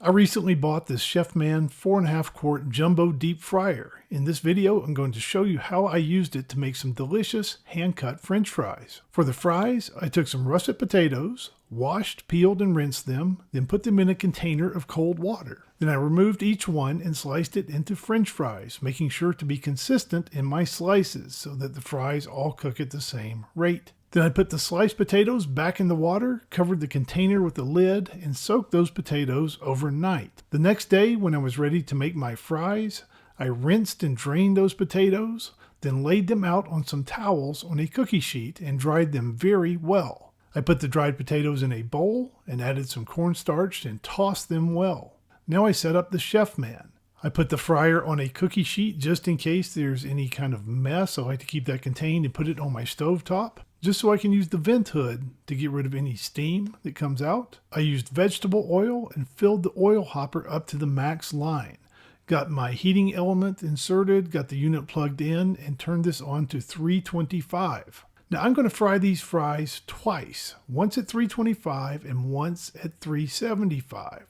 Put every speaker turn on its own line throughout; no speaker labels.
I recently bought this Chefman 4.5 quart jumbo deep fryer. In this video, I'm going to show you how I used it to make some delicious hand-cut French fries. For the fries, I took some russet potatoes, washed, peeled, and rinsed them, then put them in a container of cold water. Then I removed each one and sliced it into French fries, making sure to be consistent in my slices so that the fries all cook at the same rate. Then I put the sliced potatoes back in the water, covered the container with a lid, and soaked those potatoes overnight. The next day, when I was ready to make my fries, I rinsed and drained those potatoes, then laid them out on some towels on a cookie sheet and dried them very well. I put the dried potatoes in a bowl and added some cornstarch and tossed them well. Now I set up the Chefman. I put the fryer on a cookie sheet just in case there's any kind of mess. I like to keep that contained and put it on my stovetop, just so I can use the vent hood to get rid of any steam that comes out. I used vegetable oil and filled the oil hopper up to the max line. Got my heating element inserted, got the unit plugged in, and turned this on to 325. Now I'm going to fry these fries twice, once at 325 and once at 375.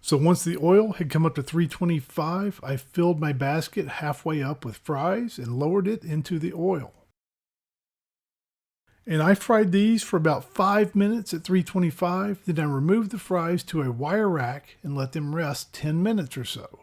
So once the oil had come up to 325, I filled my basket halfway up with fries and lowered it into the oil. And I fried these for about 5 minutes at 325. Then I removed the fries to a wire rack and let them rest 10 minutes or so.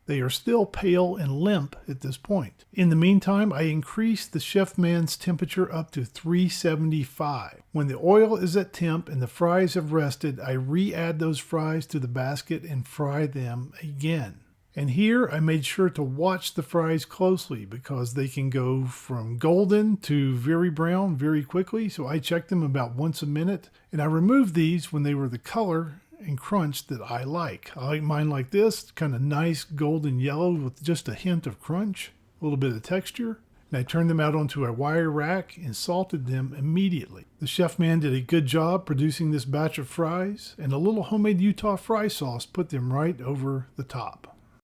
They are still pale and limp at this point. In the meantime, I increased the Chefman's temperature up to 375. When the oil is at temp and the fries have rested, I re-add those fries to the basket and fry them again. And here I made sure to watch the fries closely because they can go from golden to very brown very quickly. So I checked them about once a minute, and I removed these when they were the color and crunch that I like. I like mine like this, kind of nice golden yellow with just a hint of crunch, a little bit of texture. And I turned them out onto a wire rack and salted them immediately. The Chefman did a good job producing this batch of fries, and a little homemade Utah fry sauce put them right over the top.